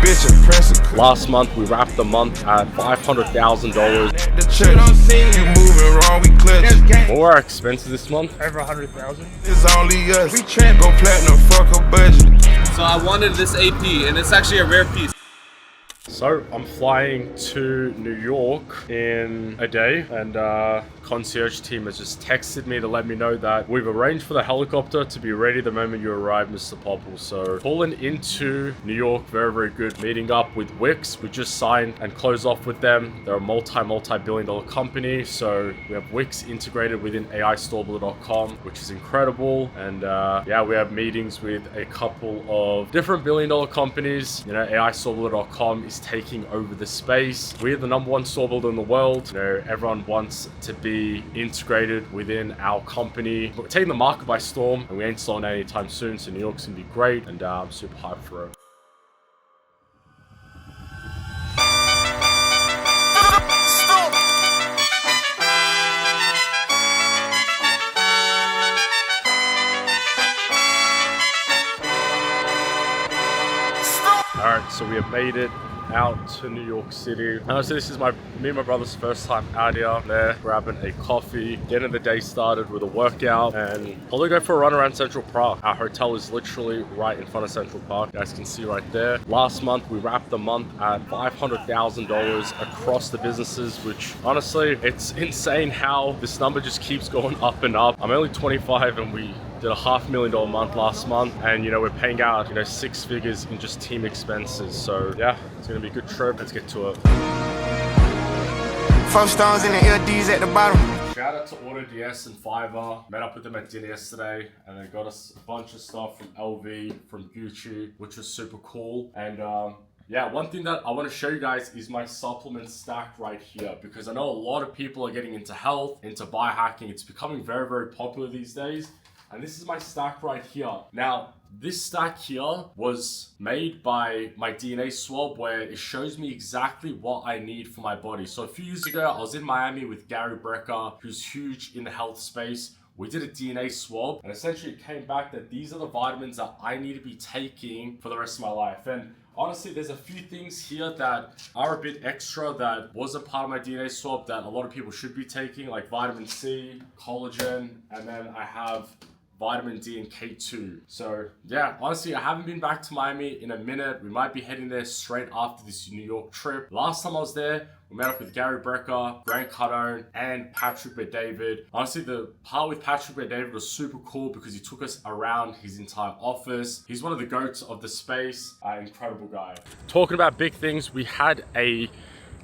bitch impressive. Last month, we wrapped the month at $500,000. The shit don't see you moving wrong, we clutch. What were our expenses this month? Over 100,000. It's only us. We can't go platinum, fuck a budget. So I wanted this AP, and it's actually a rare piece. So I'm flying to New York in a day, and concierge team has just texted me to let me know that we've arranged for the helicopter to be ready the moment you arrive, Mr. Popple. So pulling into New York, very, very good. Meeting up with Wix. We just signed and closed off with them. They're a multi-billion dollar company. So we have Wix integrated within AIStorebuilder.com, which is incredible. And yeah, we have meetings with a couple of different billion-dollar companies. You know, AIStorebuilder.com is taking over the space. We're the #1 store builder in the world. You know, everyone wants to be integrated within our company. We're taking the market by storm, and we ain't slowing down anytime soon. So New York's gonna be great, and I'm super hyped for it. All right, so we have made it out to New York City. So this is me and my brother's first time out here. There, grabbing a coffee, getting the day started with a workout, and probably go for a run around Central Park. Our hotel is literally right in front of Central Park. You guys can see right there. Last month, we wrapped the month at $500,000 across the businesses, which honestly, it's insane how this number just keeps going up and up. I'm only 25 and we did a $500,000 month last month, and you know, we're paying out, you know, 6 figures in just team expenses. So yeah, it's gonna be a good trip. Let's get to it. 4 stones in the LDs at the bottom. Shout out to AutoDS and Fiverr. Met up with them at dinner yesterday, and they got us a bunch of stuff from LV, from Gucci, which was super cool. And yeah, one thing that I want to show you guys is my supplement stack right here, because I know a lot of people are getting into health, into biohacking. It's becoming very, very popular these days. And this is my stack right here. Now, this stack here was made by my DNA swab, where it shows me exactly what I need for my body. So a few years ago, I was in Miami with Gary Brecker, who's huge in the health space. We did a DNA swab, and essentially it came back that these are the vitamins that I need to be taking for the rest of my life. And honestly, there's a few things here that are a bit extra that wasn't part of my DNA swab that a lot of people should be taking, like vitamin C, collagen, and then I have vitamin D and K2. So yeah, honestly, I haven't been back to Miami in a minute. We might be heading there straight after this New York trip. Last time I was there, we met up with Gary Brecker, Grant Cardone, and Patrick Bet-David. Honestly, the part with Patrick Bet-David was super cool because he took us around his entire office. He's one of the goats of the space. Incredible guy. Talking about big things, we had a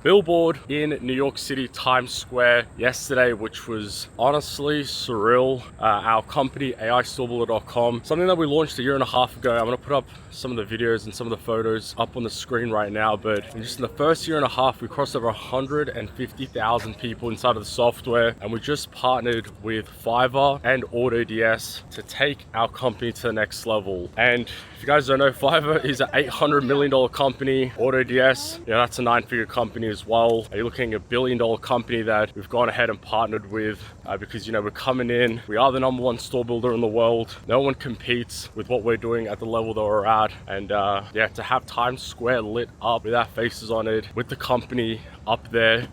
Billboard in New York City, Times Square yesterday, which was honestly surreal. Our company, AIStorebuilder.com, something that we launched a year and a half ago. I'm gonna put up some of the videos and some of the photos up on the screen right now, but just in the first year and a half, we crossed over 150,000 people inside of the software, and we just partnered with Fiverr and AutoDS to take our company to the next level. And if you guys don't know, Fiverr is an $800 million company. AutoDS, yeah, that's a 9-figure company as well. You're looking at a $1 billion company that we've gone ahead and partnered with because, you know, we're coming in. We are the #1 store builder in the world. No one competes with what we're doing at the level that we're at. And yeah, to have Times Square lit up with our faces on it, with the company up there,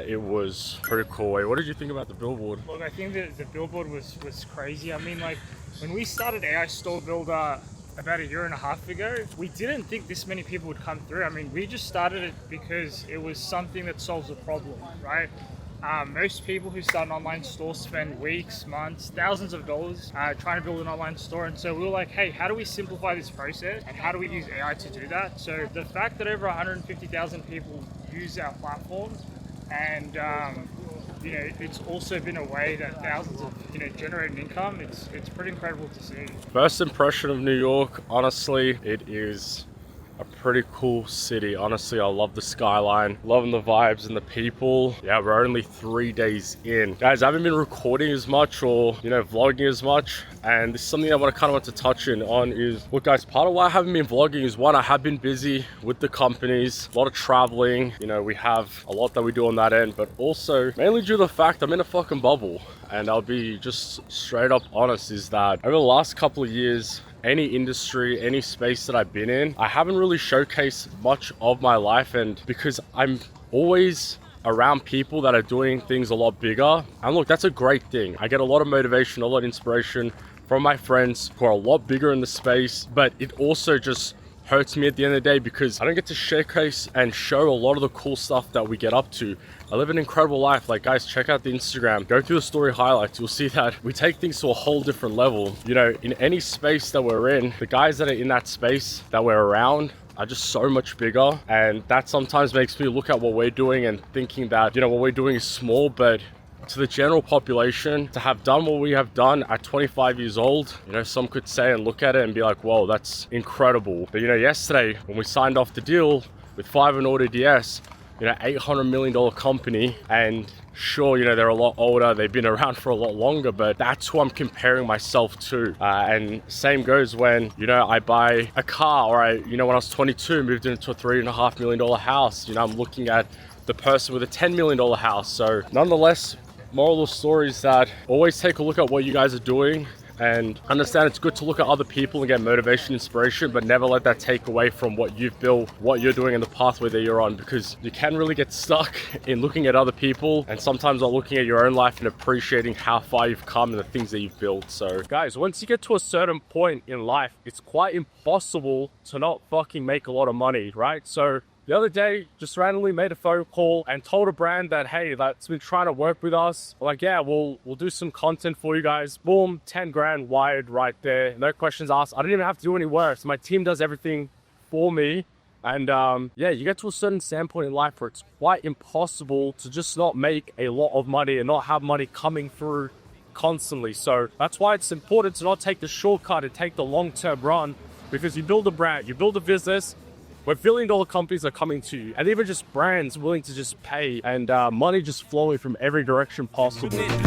it was pretty cool. Wait, what did you think about the Billboard? Look, I think that the Billboard was crazy. I mean, like, when we started AI Store Builder about a year and a half ago, we didn't think this many people would come through. I mean, we just started it because it was something that solves a problem, right? Most people who start an online store spend weeks, months, thousands of dollars trying to build an online store. And so we were like, hey, how do we simplify this process? And how do we use AI to do that? So the fact that over 150,000 people use our platform, and you know, it's also been a way that thousands of, you know, generating income. It's pretty incredible to see. First impression of New York, honestly, it is a pretty cool city. Honestly, I love the skyline, loving the vibes and the people. Yeah, we're only 3 days in. Guys, I haven't been recording as much or, you know, vlogging as much. And this is something I want to touch in on is, look guys, part of why I haven't been vlogging is, one, I have been busy with the companies, a lot of traveling. You know, we have a lot that we do on that end, but also mainly due to the fact I'm in a fucking bubble. And I'll be just straight up honest, is that over the last couple of years, any industry, any space that I've been in, I haven't really showcased much of my life, and because I'm always around people that are doing things a lot bigger. And look, that's a great thing. I get a lot of motivation, a lot of inspiration from my friends who are a lot bigger in the space, but it also just hurts me at the end of the day because I don't get to showcase and show a lot of the cool stuff that we get up to. I live an incredible life. Like, guys, check out the Instagram, go through the story highlights. You'll see that we take things to a whole different level. You know, in any space that we're in, the guys that are in that space that we're around are just so much bigger, and that sometimes makes me look at what we're doing and thinking that, you know, what we're doing is small, but to the general population, to have done what we have done at 25 years old, you know, some could say and look at it and be like, whoa, that's incredible. But you know, yesterday when we signed off the deal with Fiverr and AutoDS, you know, $800 million company, and sure, you know, they're a lot older, they've been around for a lot longer, but that's who I'm comparing myself to. And same goes when, you know, I buy a car, or you know, when I was 22, moved into a $3.5 million house. You know, I'm looking at the person with a $10 million house. So nonetheless, moral of the story is that always take a look at what you guys are doing, and understand it's good to look at other people and get motivation, inspiration, but never let that take away from what you've built, what you're doing, and the pathway that you're on, because you can really get stuck in looking at other people and sometimes not looking at your own life and appreciating how far you've come and the things that you've built. So guys, once you get to a certain point in life, it's quite impossible to not fucking make a lot of money, right? So the other day, just randomly made a phone call and told a brand that, hey, that's been trying to work with us. Like, yeah, we'll do some content for you guys. Boom, 10 grand wired right there. No questions asked. I didn't even have to do any work. So my team does everything for me. And yeah, you get to a certain standpoint in life where it's quite impossible to just not make a lot of money and not have money coming through constantly. So that's why it's important to not take the shortcut and take the long-term run, because you build a brand, you build a business, where billion-dollar companies are coming to you, and even just brands willing to just pay, and money just flowing from every direction possible. Alright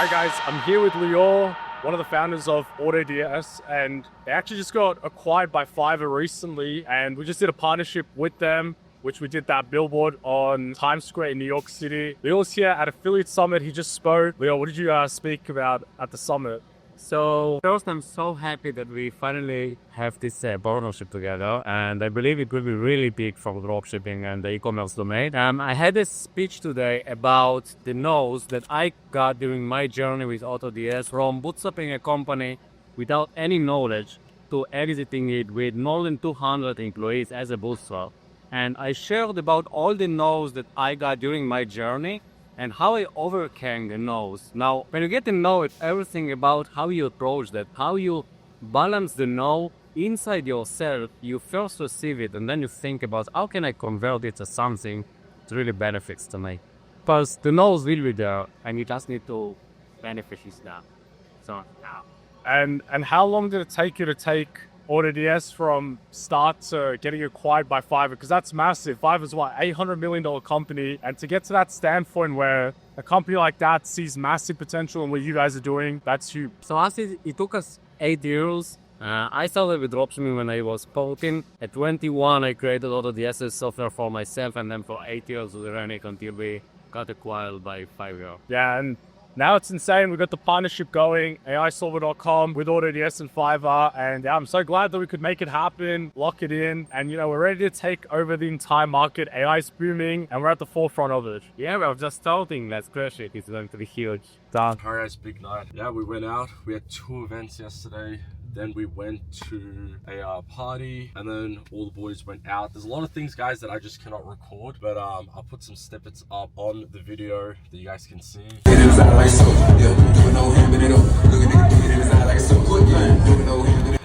guys, I'm here with Lior, one of the founders of AutoDS, and they actually just got acquired by Fiverr recently, and we just did a partnership with them, which we did that billboard on Times Square in New York City. Leo's here at Affiliate Summit. He just spoke. Leo, what did you speak about at the summit? So first, I'm so happy that we finally have this partnership together, and I believe it will be really big for dropshipping and the e-commerce domain. I had a speech today about the no's that I got during my journey with AutoDS, from bootstrapping a company without any knowledge to exiting it with more than 200 employees as a bootstrap. And I shared about all the no's that I got during my journey and how I overcame the no's. Now, when you get to know it, everything about how you approach that, how you balance the no inside yourself. You first receive it, and then you think about how can I convert it to something that really benefits to me. Because the no's will be there, and you just need to benefit it now. So now. And how long did it take you to take AutoDS from start to getting acquired by Fiverr? Because that's massive. Fiverr's what, $800 million company, and to get to that standpoint where a company like that sees massive potential in what you guys are doing, that's huge. So as it took us 8 years. I started with dropshipping when I was 14. At 21, I created AutoDS software for myself, and then for 8 years we ran it until we got acquired by Fiverr. Yeah, and now it's insane. We've got the partnership going, AIsolver.com with AutoDS and Fiverr. And yeah, I'm so glad that we could make it happen, lock it in. And you know, we're ready to take over the entire market. AI is booming and we're at the forefront of it. Yeah, we're just starting. Let's crush it. It's going to be huge. Alright, it's big night. Yeah, we went out. We had 2 events yesterday. Then we went to a party, and then all the boys went out. There's a lot of things, guys, that I just cannot record, but I'll put some snippets up on the video that you guys can see.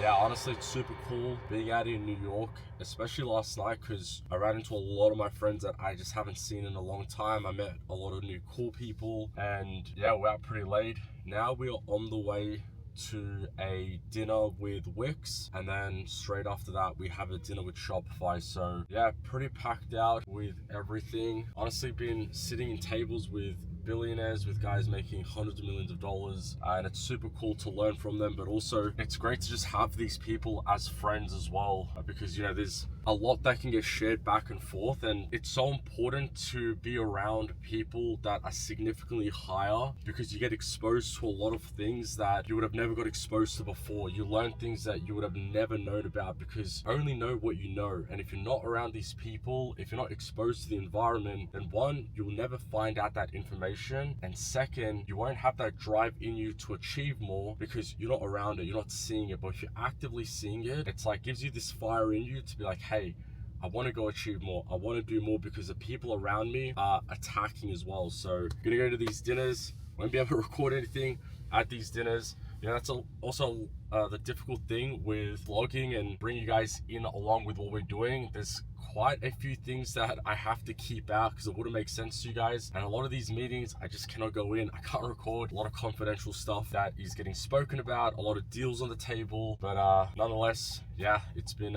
Yeah, honestly, it's super cool being out in New York, especially last night, because I ran into a lot of my friends that I just haven't seen in a long time. I met a lot of new cool people, and yeah, we're out pretty late. Now we are on the way to a dinner with Wix, and then straight after that we have a dinner with Shopify. So yeah, pretty packed out with everything. Honestly, been sitting in tables with billionaires, with guys making hundreds of millions of dollars, and it's super cool to learn from them, but also it's great to just have these people as friends as well, because you know, there's a lot that can get shared back and forth, and it's so important to be around people that are significantly higher, because you get exposed to a lot of things that you would have never got exposed to before. You learn things that you would have never known about, because only know what you know. And if you're not around these people, if you're not exposed to the environment, then one, you'll never find out that information, and second, you won't have that drive in you to achieve more, because you're not around it, you're not seeing it. But if you're actively seeing it, it's like gives you this fire in you to be like, hey, I want to go achieve more, I want to do more, because the people around me are attacking as well. So I'm gonna go to these dinners, won't be able to record anything at these dinners. You know, that's also the difficult thing with vlogging and bringing you guys in along with what we're doing. There's quite a few things that I have to keep out because it wouldn't make sense to you guys, and a lot of these meetings I just cannot go in. I can't record a lot of confidential stuff that is getting spoken about, a lot of deals on the table, but nonetheless, yeah, it's been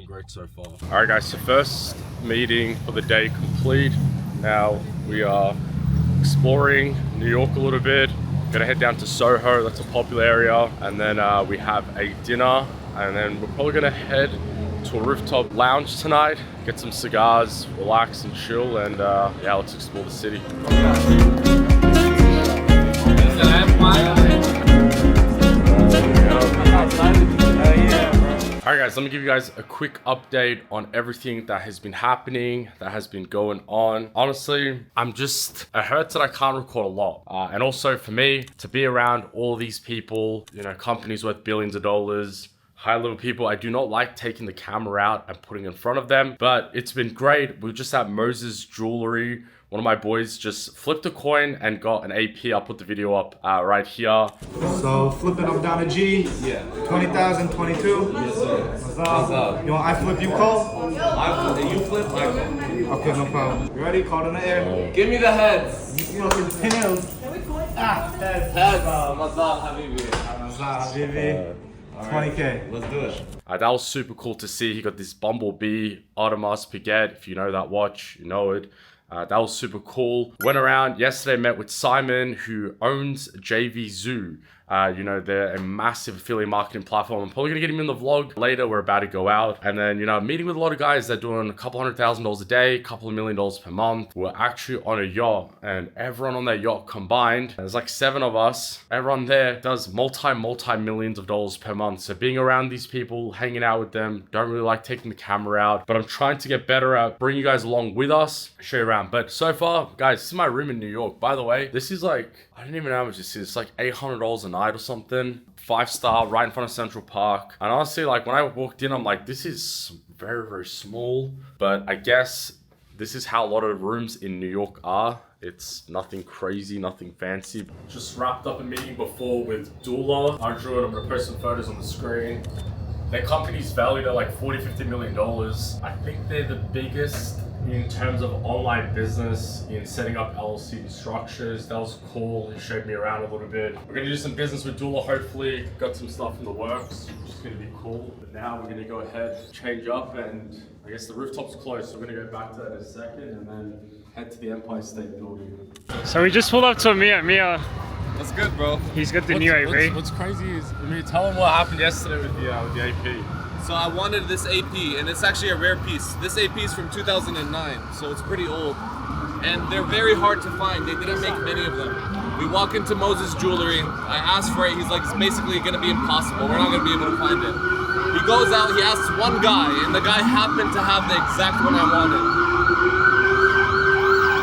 great so far. All right guys, so first meeting for the day complete. Now we are exploring New York a little bit. Gonna head down to Soho, that's a popular area, and then we have a dinner, and then we're probably gonna head to a rooftop lounge tonight, get some cigars, relax and chill, and yeah, let's explore the city. Alright guys, let me give you guys a quick update on everything that has been happening, that has been going on. Honestly, it hurts that I can't record a lot. And also for me, to be around all these people, you know, companies worth billions of dollars, high level people, I do not like taking the camera out and putting it in front of them, but it's been great. We were just at Moses Jewelry. One of my boys just flipped a coin and got an AP. I'll put the video up right here. So flipping up down a G. Yeah. 20,000, 22. Yes, sir. What's up? You want I flip, you call? I flip, you flip, I call. Okay, no problem. You ready? Call in the air. Give me the heads. You know, the pins. Heads. Heads. Mazal Habibi. Habibi. 20K. Let's do it. That was super cool to see. He got this Bumblebee Audemars Piguet. If you know that watch, you know it. That was super cool. Went around yesterday, met with Simon, who owns JV Zoo. You know, they're a massive affiliate marketing platform. I'm probably gonna get him in the vlog later. We're about to go out. And then, you know, meeting with a lot of guys that are doing a couple $100,000 a day, a couple of $1 million per month. We're actually on a yacht, and everyone on that yacht combined, there's like 7 of us. Everyone there does multi-millions of dollars per month. So being around these people, hanging out with them, don't really like taking the camera out, but I'm trying to get better at bringing you guys along with us, show you around. But so far, guys, this is my room in New York. By the way, this is like, I don't even know how much this is. It's like $800 a night or something. 5-star, right in front of Central Park. And honestly, like when I walked in, I'm like, this is very, very small. But I guess this is how a lot of rooms in New York are. It's nothing crazy, nothing fancy. Just wrapped up a meeting before with Dula. Andrew, I'm gonna post some photos on the screen. Their company's valued at like $40-50 million. I think they're the biggest in terms of online business, in setting up LLC structures. That was cool. He showed me around a little bit. We're gonna do some business with Dula, hopefully. Got some stuff in the works, which is gonna be cool. But now we're gonna go ahead, change up, and I guess the rooftop's closed, so we're gonna go back to that in a second, and then head to the Empire State Building. So we just pulled up to Mia. What's good, bro? He's got the new AP. What's crazy is, I mean, tell him what happened yesterday with the AP. So I wanted this AP, and it's actually a rare piece. This AP is from 2009, so it's pretty old. And they're very hard to find. They didn't make many of them. We walk into Moses Jewelry. I asked for it. He's like, it's basically gonna be impossible. We're not gonna be able to find it. He goes out, he asks one guy, and the guy happened to have the exact one I wanted.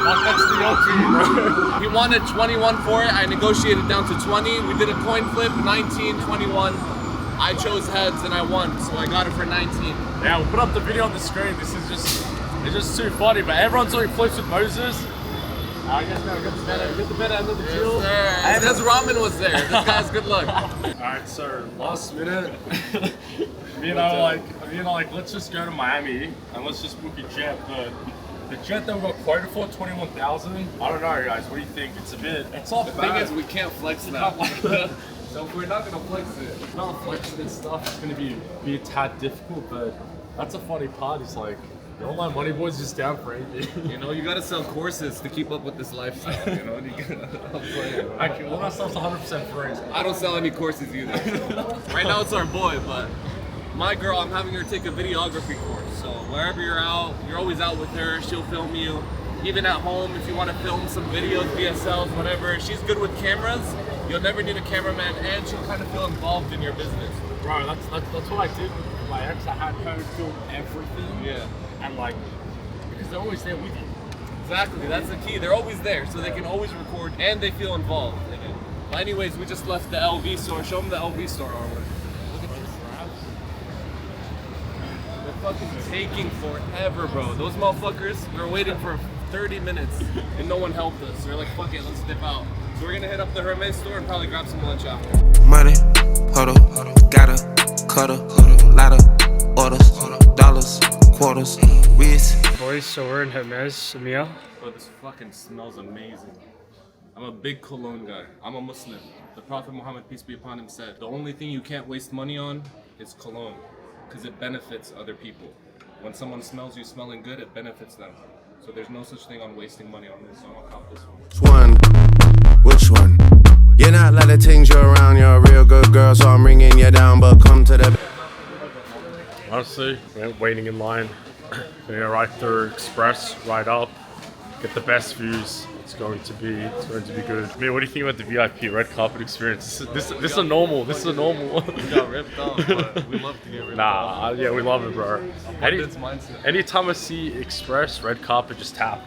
That's the OP, bro. He wanted 21 for it. I negotiated down to 20. We did a coin flip, 19, 21. I chose heads and I won, so I got it for 19. Yeah, we'll put up the video on the screen. This is it's just too funny, but everyone's doing flips with Moses. I guess now we get the better end of the deal. Yes, because Ramen was there. This guy's good luck. Alright, so last minute, me and I were like, let's just go to Miami and let's just book a jet. But the jet that we got quoted for, 21,000. I don't know, guys. What do you think? It's not The bad. thing is, we can't flex that. So if we're not gonna flex it, if we're not flexing this stuff, it's gonna be a tad difficult. But that's a funny part. It's like, The online money boys is down for anything. You know, you gotta sell courses to keep up with this lifestyle. You know, I'm playing. Actually, all that stuff's 100% free. I don't sell any courses either. Right now it's our boy, but my girl, I'm having her take a videography course. So wherever you're out, you're always out with her. She'll film you. Even at home, if you want to film some videos, DSLs, whatever. She's good with cameras. You'll never need a cameraman, and she'll kind of feel involved in your business. Bro, that's what I did with my ex. I had her film everything. Yeah. And like, because they're always there with you. Exactly, that's the key. They're always there, so they can always record, and they feel involved in it. But anyways, we just left the LV store. Show them the LV store artwork. Look at this. They're fucking taking forever, bro. Those motherfuckers, we were waiting for 30 minutes, and no one helped us. They're like, fuck it, let's dip out. So we're gonna hit up the Hermes store and probably grab some lunch after. Money, huddle, gotta, cuddle, lot of orders, dollars, quarters, wrist. Boys, so we're in Hermes, Amir. Bro, this fucking smells amazing. I'm a big cologne guy. I'm a Muslim. The Prophet Muhammad, peace be upon him, said, the only thing you can't waste money on is cologne, because it benefits other people. When someone smells you smelling good, it benefits them. So there's no such thing on wasting money on this, so I'm gonna cop this one. Which one? You're not like the things you're around, you're a real good girl, so I'm ringing you down, but come to the... Honestly, we're waiting in line. We're gonna ride through Express, ride up, get the best views. It's going to be good. I mean, what do you think about the VIP red carpet experience? This is a normal. This is a normal. We got ripped off, but we love to get ripped off. Yeah, we love it, bro. Mindset. Anytime I see Express red carpet, just tap.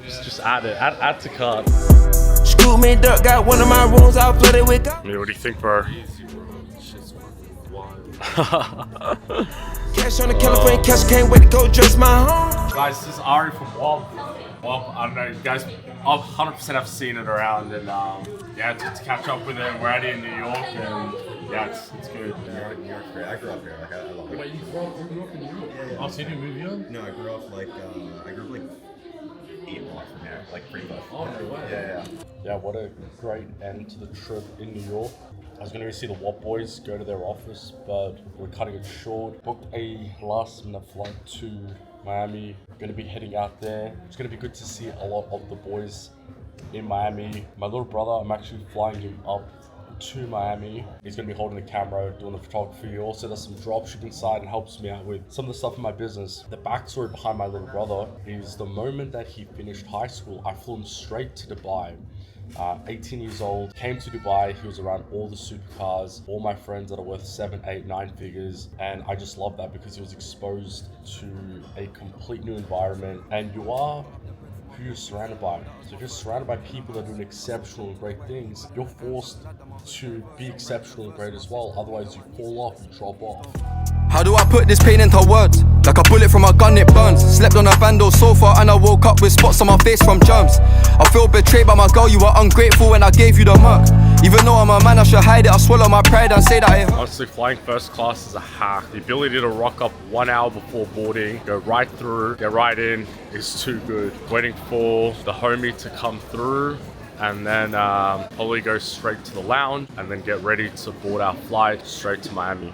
Just add it. Add to cart. Scoop me dirt, got one of my rooms out flooded with... I mean, what do you think, bro? Easy, bro. Shit's fucking wild. Cash on the California cash, can't wait to go dress my home. Guys, this is Ari from Wob. I don't know, you guys 100% have seen it around, and yeah, to catch up with him. We're out here in New York, and yeah, it's good. New York's great. I grew up here. Like I love it. Wait, you grew up in New York? Yeah, yeah. Oh, so you didn't move here? No, I grew up like 8 blocks from here, like pretty close. Oh, no way. Yeah. Yeah, what a great end to the trip in New York. I was going to go see the Wob boys, go to their office, but we're cutting it short. Booked a last minute flight to Miami. Going to be heading out there. It's going to be good to see a lot of the boys in Miami. My little brother, I'm actually flying him up to Miami. He's going to be holding the camera, doing the photography. He also does some dropshipping side and helps me out with some of the stuff in my business. The backstory behind my little brother is the moment that he finished high school, I flew him straight to Dubai. 18 years old, came to Dubai. He was around all the supercars, all my friends that are worth 7, 8, 9 figures, and I just love that because he was exposed to a complete new environment, and you are who you're surrounded by. So if you're surrounded by people that are doing exceptional and great things, you're forced to be exceptional and great as well. Otherwise you fall off, you drop off. How do I put this pain into words? Like a bullet from a gun, it burns. Slept on a vandal sofa and I woke up with spots on my face from germs. I feel betrayed by my girl, you were ungrateful when I gave you the mug. Even though I'm a man, I should hide it. I swallow my pride and say that it hurt. Honestly, flying first class is a hack. The ability to rock up 1 hour before boarding, go right through, get right in is too good. Waiting for the homie to come through, and then probably go straight to the lounge and then get ready to board our flight straight to Miami.